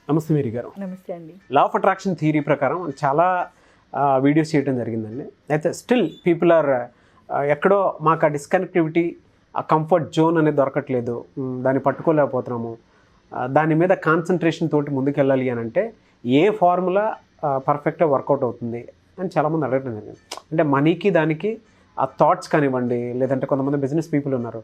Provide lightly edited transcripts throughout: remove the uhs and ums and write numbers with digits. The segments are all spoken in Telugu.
నమస్తే మేరీ గారు. నమస్తే అండి. లా ఆఫ్ అట్రాక్షన్ థియరీ ప్రకారం చాలా వీడియోస్ చేయడం జరిగిందండి. అయితే స్టిల్ పీపుల్ ఆర్ ఎక్కడో మాకు ఆ డిస్కనెక్టివిటీ, ఆ కంఫర్ట్ జోన్ అనేది దొరకట్లేదు, దాన్ని పట్టుకోలేకపోతున్నాము, దాని మీద కాన్సన్ట్రేషన్ తోటి ముందుకెళ్ళాలి అని అంటే ఏ ఫార్ములా పర్ఫెక్ట్గా వర్కౌట్ అవుతుంది అని చాలామంది అడగడం జరిగింది. అంటే మనీకి దానికి ఆ థాట్స్ కానివ్వండి, లేదంటే కొంతమంది బిజినెస్ పీపుల్ ఉన్నారు,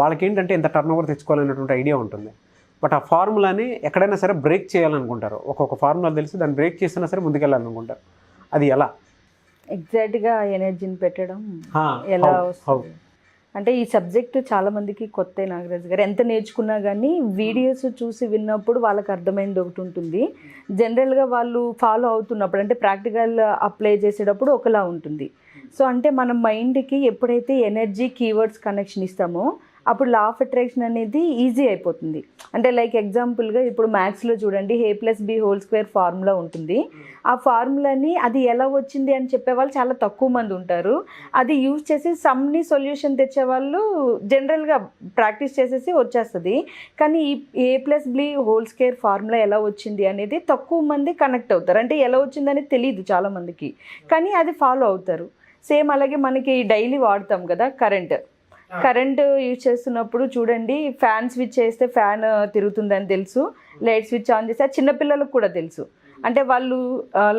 వాళ్ళకి ఏంటంటే ఇంత టర్న్ ఓవర్ తెచ్చుకోవాలనేటువంటి ఐడియా ఉంటుంది. బట్ ఆ ఫార్ములాని ఎక్కడైనా సరే బ్రేక్ చేయాలనుకుంటారు. ఒక్కొక్క ఫార్ములా తెలిసి దాన్ని బ్రేక్ చేసినా సరే ముందుకెళ్ళాలనుకుంటారు. అది ఎలా? ఎగ్జాక్ట్గా ఎనర్జీని పెట్టడం ఎలా వస్తుంది అంటే ఈ సబ్జెక్ట్ చాలా మందికి కొత్త. నాగరాజ్ గారు ఎంత నేర్చుకున్నా కానీ వీడియోస్ చూసి విన్నప్పుడు వాళ్ళకి అర్థమైంది ఒకటి ఉంటుంది. జనరల్గా వాళ్ళు ఫాలో అవుతున్నప్పుడు అంటే ప్రాక్టికల్ అప్లై చేసేటప్పుడు ఒకలా ఉంటుంది. సో అంటే మన మైండ్కి ఎప్పుడైతే ఎనర్జీ కీవర్డ్స్ కనెక్షన్ ఇస్తామో అప్పుడు లా ఆఫ్ అట్రాక్షన్ అనేది ఈజీ అయిపోతుంది. అంటే లైక్ ఎగ్జాంపుల్గా ఇప్పుడు మ్యాథ్స్లో చూడండి, a+b² ఫార్ములా ఉంటుంది. ఆ ఫార్ములాని అది ఎలా వచ్చింది అని చెప్పేవాళ్ళు చాలా తక్కువ మంది ఉంటారు. అది యూజ్ చేసి సమ్ని సొల్యూషన్ తెచ్చేవాళ్ళు జనరల్గా ప్రాక్టీస్ చేసేసి వచ్చేస్తుంది. కానీ ఈ a+b² ఫార్ములా ఎలా వచ్చింది అనేది తక్కువ మంది కనెక్ట్ అవుతారు. అంటే ఎలా వచ్చిందని తెలియదు చాలామందికి, కానీ అది ఫాలో అవుతారు. సేమ్ అలాగే మనకి డైలీ వాడతాం కదా కరెంట్ యూజ్ చేస్తున్నప్పుడు చూడండి, ఫ్యాన్ స్విచ్ చేస్తే ఫ్యాన్ తిరుగుతుందని తెలుసు, లైట్ స్విచ్ ఆన్ చేస్తే చిన్నపిల్లలకు కూడా తెలుసు. అంటే వాళ్ళు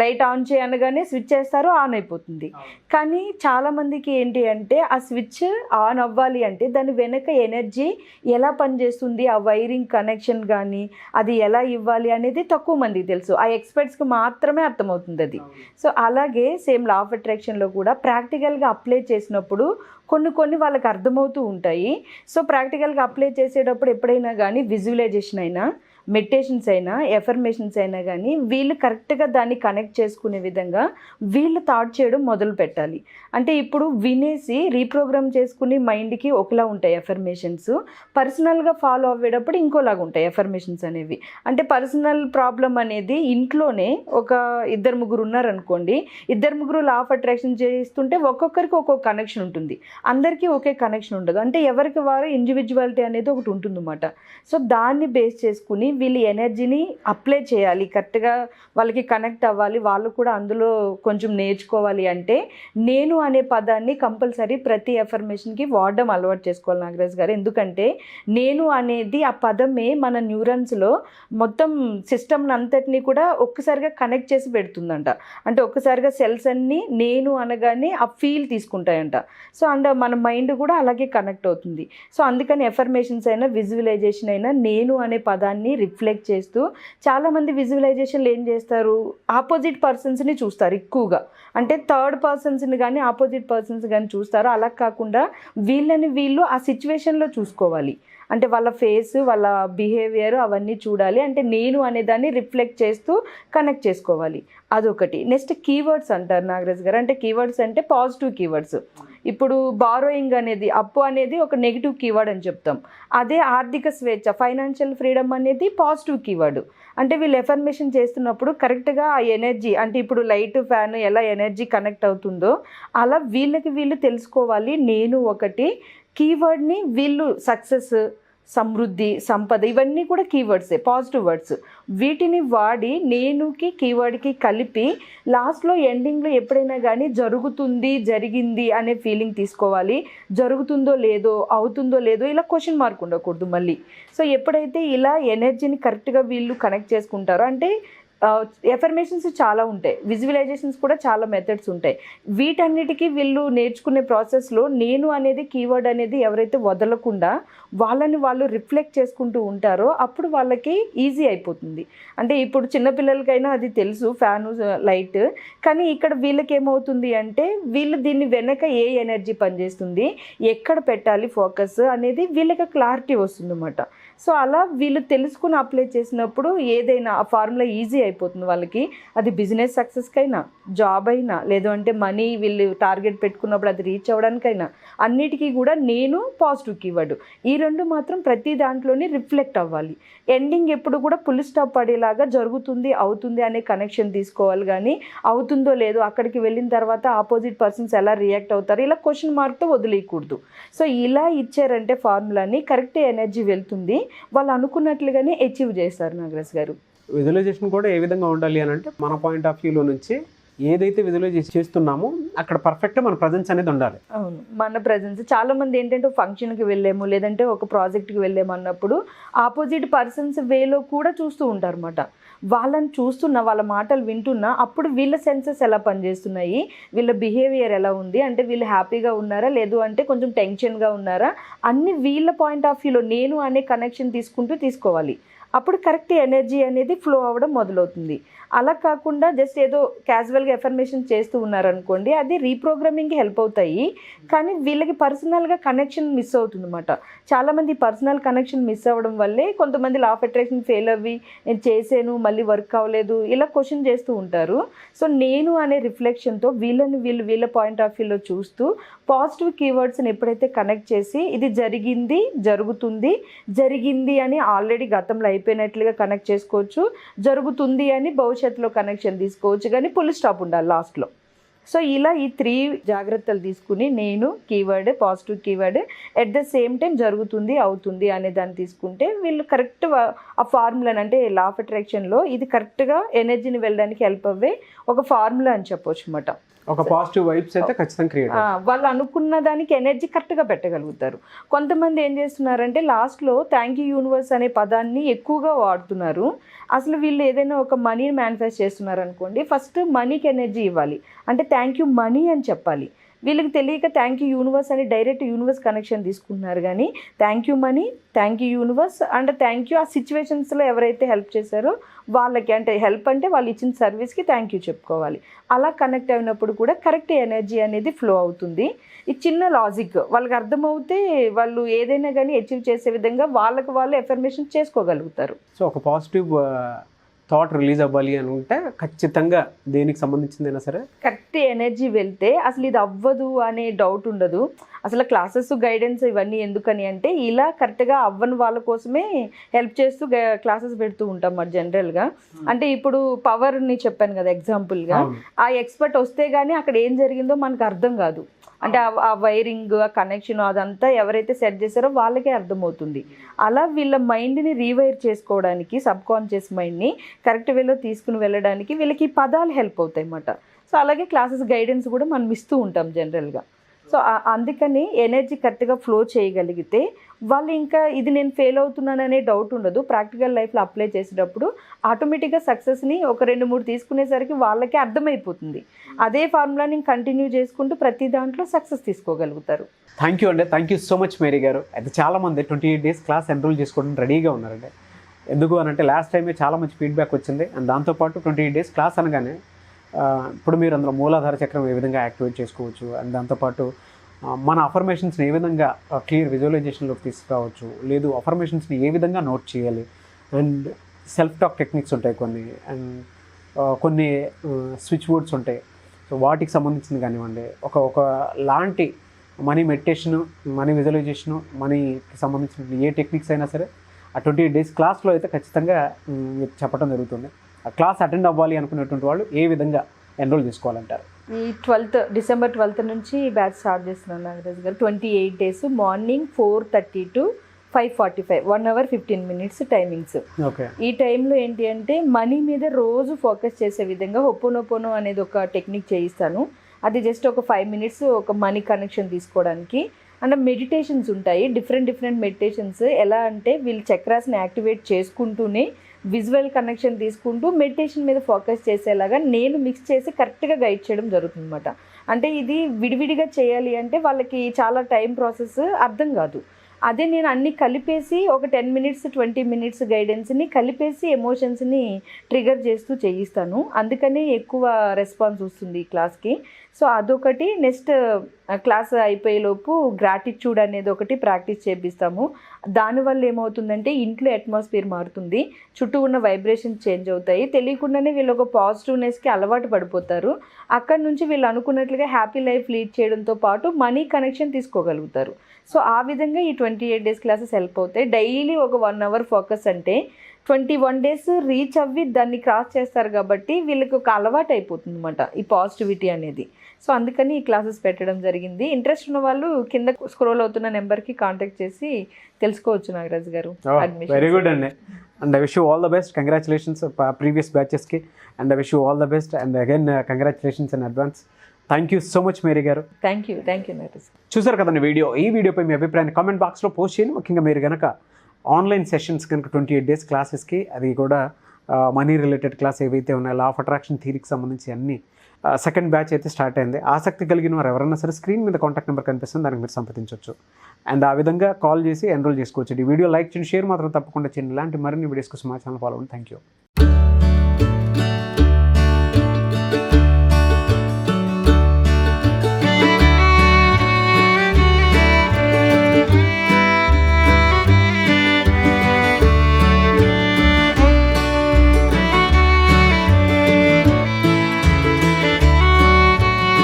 లైట్ ఆన్ చేయనగానే స్విచ్ చేస్తారు, ఆన్ అయిపోతుంది. కానీ చాలామందికి ఏంటి అంటే ఆ స్విచ్ ఆన్ అవ్వాలి అంటే దాని వెనక ఎనర్జీ ఎలా పనిచేస్తుంది, ఆ వైరింగ్ కనెక్షన్ కానీ అది ఎలా ఇవ్వాలి అనేది తక్కువ మందికి తెలుసు. ఆ ఎక్స్పర్ట్స్కి మాత్రమే అర్థమవుతుంది అది. సో అలాగే సేమ్ లా ఆఫ్ అట్రాక్షన్లో కూడా ప్రాక్టికల్గా అప్లై చేసినప్పుడు కొన్ని వాళ్ళకి అర్థమవుతూ ఉంటాయి. సో ప్రాక్టికల్గా అప్లై చేసేటప్పుడు ఎప్పుడైనా కానీ విజువలైజేషన్ అయినా, మెడిటేషన్స్ అయినా, ఎఫర్మేషన్స్ అయినా కానీ వీళ్ళు కరెక్ట్గా దాన్ని కనెక్ట్ చేసుకునే విధంగా వీళ్ళు థాట్ చేయడం మొదలు పెట్టాలి. అంటే ఇప్పుడు వినేసి రీప్రోగ్రామ్ చేసుకుని మైండ్కి ఒకలా ఉంటాయి ఎఫర్మేషన్స్, పర్సనల్గా ఫాలో అయ్యేటప్పుడు ఇంకోలాగా ఉంటాయి ఎఫర్మేషన్స్ అనేవి. అంటే పర్సనల్ ప్రాబ్లం అనేది ఇంట్లోనే ఒక 2-3 ఉన్నారనుకోండి, 2-3 లా ఆఫ్ అట్రాక్షన్ చేస్తుంటే ఒక్కొక్కరికి ఒక్కొక్క కనెక్షన్ ఉంటుంది, అందరికీ ఒకే కనెక్షన్ ఉండదు. అంటే ఎవరికి వారు ఇండివిజువాలిటీ అనేది ఒకటి ఉంటుందన్నమాట. సో దాన్ని బేస్ చేసుకుని వీళ్ళు ఎనర్జీని అప్లై చేయాలి, కరెక్ట్గా వాళ్ళకి కనెక్ట్ అవ్వాలి, వాళ్ళు కూడా అందులో కొంచెం నేర్చుకోవాలి. అంటే నేను అనే పదాన్ని కంపల్సరీ ప్రతి ఎఫర్మేషన్కి వాడడం అలవాటు చేసుకోవాలి నాగరాజ్ గారు. ఎందుకంటే నేను అనేది ఆ పదమే మన న్యూరన్స్లో మొత్తం సిస్టమ్ అంతటినీ కూడా ఒక్కసారిగా కనెక్ట్ చేసి పెడుతుందంట. అంటే ఒక్కసారిగా సెల్స్ అన్నీ నేను అనగానే ఆ ఫీల్ తీసుకుంటాయంట. సో అండ్ మన మైండ్ కూడా అలాగే కనెక్ట్ అవుతుంది. సో అందుకని ఎఫర్మేషన్స్ అయినా, విజువలైజేషన్ అయినా నేను అనే పదాన్ని రిఫ్లెక్ట్ చేస్తూ, చాలామంది విజువలైజేషన్లు ఏం చేస్తారు, ఆపోజిట్ పర్సన్స్ని చూస్తారు ఎక్కువగా. అంటే థర్డ్ పర్సన్స్ని కానీ ఆపోజిట్ పర్సన్స్ కానీ చూస్తారు. అలా కాకుండా వీళ్ళని వీళ్ళు ఆ సిచ్యువేషన్లో చూసుకోవాలి. అంటే వాళ్ళ ఫేస్, వాళ్ళ బిహేవియర్ అవన్నీ చూడాలి. అంటే నేను అనేదాన్ని రిఫ్లెక్ట్ చేస్తూ కనెక్ట్ చేసుకోవాలి. అదొకటి. నెక్స్ట్ కీవర్డ్స్ అంటారు నాగరాజ్ గారు. అంటే కీవర్డ్స్ అంటే పాజిటివ్ కీవర్డ్స్. ఇప్పుడు బారోయింగ్ అనేది, అప్పు అనేది ఒక నెగిటివ్ కీవర్డ్ అని చెప్తాం. అదే ఆర్థిక స్వేచ్ఛ, ఫైనాన్షియల్ ఫ్రీడమ్ అనేది పాజిటివ్ కీవర్డ్. అంటే వీళ్ళు ఎఫర్మేషన్ చేస్తున్నప్పుడు కరెక్ట్గా ఆ ఎనర్జీ, అంటే ఇప్పుడు లైట్, ఫ్యాన్ ఎలా ఎనర్జీ కనెక్ట్ అవుతుందో అలా వీళ్ళు తెలుసుకోవాలి. నేను ఒకటి కీవర్డ్ని వీళ్ళు సక్సెస్, సమృద్ధి, సంపద ఇవన్నీ కూడా కీవర్డ్సే, పాజిటివ్ వర్డ్స్. వీటిని వాడి నేనుకి కీవర్డ్కి కలిపి లాస్ట్లో ఎండింగ్లో ఎప్పుడైనా కానీ జరుగుతుంది, జరిగింది అనే ఫీలింగ్ తీసుకోవాలి. జరుగుతుందో లేదో, అవుతుందో లేదో ఇలా క్వశ్చన్ మార్క్ ఉండకూడదు మళ్ళీ. సో ఎప్పుడైతే ఇలా ఎనర్జీని కరెక్ట్గా వీళ్ళు కనెక్ట్ చేసుకుంటారో, అంటే ఎఫర్మేషన్స్ చాలా ఉంటాయి, విజువలైజేషన్స్ కూడా చాలా మెథడ్స్ ఉంటాయి. వీటన్నిటికీ వీళ్ళు నేర్చుకునే ప్రాసెస్లో నేను అనేది కీవర్డ్ అనేది ఎవరైతే వదలకుండా వాళ్ళని వాళ్ళు రిఫ్లెక్ట్ చేసుకుంటూ ఉంటారో అప్పుడు వాళ్ళకి ఈజీ అయిపోతుంది. అంటే ఇప్పుడు చిన్నపిల్లలకైనా అది తెలుసు, ఫ్యాను, లైట్. కానీ ఇక్కడ వీళ్ళకి ఏమవుతుంది అంటే వీళ్ళు దీన్ని వెనక ఏ ఎనర్జీ పనిచేస్తుంది, ఎక్కడ పెట్టాలి ఫోకస్ అనేది వీళ్ళకి క్లారిటీ వస్తుంది అన్నమాట. సో అలా వీళ్ళు తెలుసుకుని అప్లై చేసినప్పుడు ఏదైనా ఆ ఫార్ములా ఈజీ అయిపోతుంది వాళ్ళకి. అది బిజినెస్ సక్సెస్కైనా, జాబ్ అయినా, లేదు అంటే మనీ వీళ్ళు టార్గెట్ పెట్టుకున్నప్పుడు అది రీచ్ అవ్వడానికైనా, అన్నిటికీ కూడా నేను పాజిటివ్ కీవర్డ్. ఈ రెండు మాత్రం ప్రతి దాంట్లోనే రిఫ్లెక్ట్ అవ్వాలి. ఎండింగ్ ఎప్పుడు కూడా ఫుల్ స్టాప్ పడేలాగా జరుగుతుంది, అవుతుంది అనే కనెక్షన్ తీసుకోవాలి. కానీ అవుతుందో లేదో, అక్కడికి వెళ్ళిన తర్వాత ఆపోజిట్ పర్సన్స్ ఎలా రియాక్ట్ అవుతారు ఇలా క్వశ్చన్ మార్క్తో వదిలేయకూడదు. సో ఇలా ఇచ్చారంటే ఫార్ములాని కరెక్ట్ ఎనర్జీ వెళ్తుంది, వాళ్ళు అనుకున్నట్లుగానే అచీవ్ చేస్తారు నాగరాజ్ గారు. విజువలైజేషన్ కూడా ఏ విధంగా ఉండాలి అని అంటే మన పాయింట్ ఆఫ్ వ్యూలో నుంచి ఏదైతే విజువలైజ్ చేస్తున్నామో అక్కడ పర్ఫెక్ట్గా మన ప్రజెన్స్ అనేది ఉండాలి. అవును, మన ప్రజెన్స్. చాలా మంది ఏంటంటే ఫంక్షన్కి వెళ్ళాము లేదంటే ఒక ప్రాజెక్ట్కి వెళ్ళాము అన్నప్పుడు ఆపోజిట్ పర్సన్స్ వేలో కూడా చూస్తూ ఉంటారు అన్నమాట. వాళ్ళని చూస్తున్నా, వాళ్ళ మాటలు వింటున్నా, అప్పుడు వీళ్ళ సెన్సెస్ ఎలా పనిచేస్తున్నాయి, వీళ్ళ బిహేవియర్ ఎలా ఉంది, అంటే వీళ్ళు హ్యాపీగా ఉన్నారా లేదు అంటే కొంచెం టెన్షన్గా ఉన్నారా, అన్ని వీళ్ళ పాయింట్ ఆఫ్ వ్యూలో నేను అనే కనెక్షన్ తీసుకోవాలి. అప్పుడు కరెక్ట్ ఎనర్జీ అనేది ఫ్లో అవ్వడం మొదలవుతుంది. అలా కాకుండా జస్ట్ ఏదో క్యాజువల్గా ఎఫర్మేషన్ చేస్తూ ఉన్నారనుకోండి, అది రీప్రోగ్రామింగ్కి హెల్ప్ అవుతాయి, కానీ వీళ్ళకి పర్సనల్గా కనెక్షన్ మిస్ అవుతుంది అన్నమాట. చాలామంది పర్సనల్ కనెక్షన్ మిస్ అవ్వడం వల్లే కొంతమంది లా ఆఫ్ అట్రాక్షన్ ఫెయిల్ అవ్వి నేను చేసాను మళ్ళీ వర్క్ అవ్వలేదు ఇలా క్వశ్చన్ చేస్తూ ఉంటారు. సో నేను అనే రిఫ్లెక్షన్తో వీళ్ళ పాయింట్ ఆఫ్ వ్యూలో చూస్తూ పాజిటివ్ కీవర్డ్స్ని ఎప్పుడైతే కనెక్ట్ చేసి ఇది జరిగింది, జరిగింది అని ఆల్రెడీ గతంలో అయిపోయినట్లుగా కనెక్ట్ చేసుకోవచ్చు, జరుగుతుంది అని భవిష్యత్తులో కనెక్షన్ తీసుకోవచ్చు, కానీ ఫుల్ స్టాప్ ఉండాలి లాస్ట్లో. సో ఇలా ఈ 3 జాగ్రత్తలు తీసుకుని నేను keyword, positive keyword, at the same time జరుగుతుంది, అవుతుంది అనే దాన్ని తీసుకుంటే వీళ్ళు కరెక్ట్ ఆ ఫార్ములాని, అంటే లా ఆఫ్ అట్రాక్షన్లో ఇది కరెక్ట్గా ఎనర్జీని వెళ్ళడానికి హెల్ప్ అవ్వే ఒక ఫార్ములా అని చెప్పొచ్చు అన్నమాట. ఒక పాజిటివ్ వైబ్స్ అయితే ఖచ్చితంగా క్రియేట్ వాళ్ళు అనుకున్న దానికి ఎనర్జీ కరెక్ట్గా పెట్టగలుగుతారు. కొంతమంది ఏం చేస్తున్నారంటే లాస్ట్లో థ్యాంక్ యూ యూనివర్స్ అనే పదాన్ని ఎక్కువగా వాడుతున్నారు. అసలు వీళ్ళు ఏదైనా ఒక మనీని మేనిఫెస్ట్ చేస్తున్నారు అనుకోండి, ఫస్ట్ మనీకి ఎనర్జీ ఇవ్వాలి, అంటే థ్యాంక్ యూ మనీ అని చెప్పాలి. వీళ్ళకి తెలియక థ్యాంక్ యూ యూనివర్స్ అని డైరెక్ట్ యూనివర్స్ కనెక్షన్ తీసుకుంటున్నారు, కానీ thank you money, thank you universe and thank you ఆ సిచ్యువేషన్స్లో ఎవరైతే హెల్ప్ చేశారో వాళ్ళకి, అంటే హెల్ప్ అంటే వాళ్ళు ఇచ్చిన సర్వీస్కి థ్యాంక్ యూ చెప్పుకోవాలి. అలా కనెక్ట్ అయినప్పుడు కూడా కరెక్ట్ ఎనర్జీ అనేది ఫ్లో అవుతుంది. ఈ చిన్న లాజిక్ వాళ్ళకి అర్థమవుతే వాళ్ళు ఏదైనా కానీ అచీవ్ చేసే విధంగా వాళ్ళకి వాళ్ళు ఎఫర్మేషన్ చేసుకోగలుగుతారు. సో ఒక పాజిటివ్ థాట్ రిలీజ్ అవ్వాలి అని ఉంటే ఖచ్చితంగా దేనికి సంబంధించిందైనా సరే కరెక్ట్ ఎనర్జీ వెళ్తే అసలు ఇది అవ్వదు అనే డౌట్ ఉండదు. అసలు క్లాసెస్ గైడెన్స్ ఇవన్నీ ఎందుకని అంటే ఇలా కరెక్ట్గా అవ్వని వాళ్ళ కోసమే హెల్ప్ చేస్తూ క్లాసెస్ పెడుతూ ఉంటాం మరి జనరల్గా. అంటే ఇప్పుడు పవర్ని చెప్పాను కదా ఎగ్జాంపుల్గా, ఆ ఎక్స్పర్ట్ వస్తే కానీ అక్కడ ఏం జరిగిందో మనకు అర్థం కాదు. అంటే ఆ వైరింగ్, ఆ కనెక్షన్ అదంతా ఎవరైతే సెట్ చేశారో వాళ్ళకే అర్థమవుతుంది. అలా వీళ్ళ మైండ్ని రీవైర్ చేసుకోవడానికి, సబ్ కాన్షియస్ మైండ్ని కరెక్ట్ వేలో తీసుకుని వెళ్ళడానికి వీళ్ళకి ఈ పదాలు హెల్ప్ అవుతాయి అన్నమాట. సో అలాగే క్లాసెస్ గైడెన్స్ కూడా మనం ఇస్తూ ఉంటాం జనరల్గా. సో అందుకని ఎనర్జీ కరెక్ట్గా ఫ్లో చేయగలిగితే వాళ్ళు ఇంకా ఇది నేను ఫెయిల్ అవుతున్నాననే డౌట్ ఉండదు. ప్రాక్టికల్ లైఫ్లో అప్లై చేసేటప్పుడు ఆటోమేటిక్గా సక్సెస్ని ఒక 2-3 తీసుకునేసరికి వాళ్ళకి అర్థమైపోతుంది. అదే ఫార్ములాని కంటిన్యూ చేసుకుంటూ ప్రతి దాంట్లో సక్సెస్ తీసుకోగలుగుతారు. థ్యాంక్ యూ అండి, thank you so much Mary గారు. అయితే చాలామంది 28 days క్లాస్ ఎన్రోల్ చేసుకోవడం రెడీగా ఉన్నారండి. ఎందుకు అని అంటే లాస్ట్ టైమే చాలా మంచి ఫీడ్బ్యాక్ వచ్చింది. అండ్ దాంతోపాటు 28 days క్లాస్ అనగానే ఇప్పుడు మీరు అందులో మూలాధార చక్రం ఏ విధంగా యాక్టివేట్ చేసుకోవచ్చు, అండ్ దాంతోపాటు మన అఫర్మేషన్స్ని ఏ విధంగా క్లియర్ విజువలైజేషన్లోకి తీసుకురావచ్చు, లేదు అఫర్మేషన్స్ని ఏ విధంగా నోట్ చేయాలి, అండ్ సెల్ఫ్ టాక్ టెక్నిక్స్ ఉంటాయి కొన్ని, అండ్ కొన్ని స్విచ్ వర్డ్స్ ఉంటాయి. సో వాటికి సంబంధించింది కానివ్వండి, ఒక లాంటి మనీ మెడిటేషను, మనీ విజువలైజేషను, మనీకి సంబంధించిన ఏ టెక్నిక్స్ అయినా సరే ఆ 28 days క్లాస్లో అయితే ఖచ్చితంగా మీకు చెప్పడం జరుగుతుంది. ఆ క్లాస్ అటెండ్ అవ్వాలి అనుకునేటువంటి వాళ్ళు ఏ విధంగా ఎన్రోల్ చేసుకోవాలంటారు? ఈ December 12th నుంచి బ్యాచ్ స్టార్ట్ చేస్తున్నాను నాగరాజ్ గారు. 28 days morning 4:30 to 5:45, 1 hour 15 minutes timings. ఈ టైంలో ఏంటి అంటే మనీ మీద రోజు ఫోకస్ చేసే విధంగా హొపోనోపోనో అనేది ఒక టెక్నిక్ చేయిస్తాను. అది జస్ట్ ఒక 5 minutes ఒక మనీ కనెక్షన్ తీసుకోవడానికి. అండ్ మెడిటేషన్స్ ఉంటాయి, డిఫరెంట్ మెడిటేషన్స్. ఎలా అంటే వీళ్ళు చక్రాస్ని యాక్టివేట్ చేసుకుంటూనే విజువల్ కనెక్షన్ తీసుకుంటూ మెడిటేషన్ మీద ఫోకస్ చేసేలాగా నేను మిక్స్ చేసి కరెక్ట్గా గైడ్ చేయడం జరుగుతుంది అన్నమాట. అంటే ఇది విడివిడిగా చేయాలి అంటే వాళ్ళకి చాలా టైం ప్రాసెస్ అర్థం కాదు. అదే నేను అన్నీ కలిపేసి ఒక 10 minutes 20 minutes గైడెన్స్ని కలిపేసి ఎమోషన్స్ని ట్రిగర్ చేస్తూ చేయిస్తాను. అందుకనే ఎక్కువ రెస్పాన్స్ వస్తుంది ఈ క్లాస్కి. సో అదొకటి. నెక్స్ట్ క్లాస్ అయిపోయేలోపు గ్రాటిట్యూడ్ అనేది ఒకటి ప్రాక్టీస్ చేపిస్తాము. దానివల్ల ఏమవుతుందంటే ఇంట్లో అట్మాస్ఫియర్ మారుతుంది, చుట్టూ ఉన్న వైబ్రేషన్స్ చేంజ్ అవుతాయి. తెలియకుండానే వీళ్ళు ఒక పాజిటివ్నెస్కి అలవాటు పడిపోతారు. అక్కడి నుంచి వీళ్ళు అనుకున్నట్లుగా హ్యాపీ లైఫ్ లీడ్ చేయడంతో పాటు మనీ కనెక్షన్ తీసుకోగలుగుతారు. సో ఆ విధంగా ఈ 28 days క్లాసెస్ హెల్ప్ అవుతాయి. డైలీ ఒక 1 hour ఫోకస్ అంటే 21 days రీచ్ అవ్వి దాన్ని క్రాస్ చేస్తారు కాబట్టి వీళ్ళకి ఒక అలవాటు అయిపోతుంది అన్నమాట ఈ పాజిటివిటీ అనేది. సో అందుకని ఈ క్లాసెస్ పెట్టడం జరిగింది. ఇంట్రెస్ట్ ఉన్న వాళ్ళు కింద స్క్రోల్ అవుతున్న నెంబర్కి కాంటాక్ట్ చేసి తెలుసుకోవచ్చు నాగరాజ్ గారు. వెరీ గుడ్ అండి. And I wish you all the best. Congratulations previous బ్యాచెస్కి, and I wish you all the best, and again congratulations in advance. Thank you so much Mary గారు. Thank you Nagaraj. చూసారు కదండి ఈ వీడియోపై మీ అభిప్రాయాన్ని కామెంట్ బాక్స్లో పోస్ట్ చేయండి. ముఖ్యంగా మీరు కనుక ఆన్లైన్ సెషన్స్ కనుక 28 days క్లాసెస్కి, అది కూడా మనీ రిలేటెడ్ క్లాస్ ఏవైతే ఉన్నాయో లా ఆఫ్ అట్రాక్షన్ థియరీకి సంబంధించి అన్ని సెకండ్ బ్యాచ్ అయితే స్టార్ట్ అయింది. ఆసక్తి కలిగిన వారు ఎవరైనా సరే స్క్రీన్ మీద కాంటాక్ట్ నెంబర్ కనిపిస్తుంది, దానికి మీరు సంప్రదించవచ్చు. అండ్ ఆ విధంగా కాల్ చేసి ఎన్రోల్ చేసుకోవచ్చు. ఈ వీడియో లైక్ చేయండి, షేర్ మాత్రం తప్పకుండా చేయండి. ఇలాంటి మరిన్ని వీడియోస్ కోసం మా ఛానల్ ఫాలో అవ్వండి. Thank you.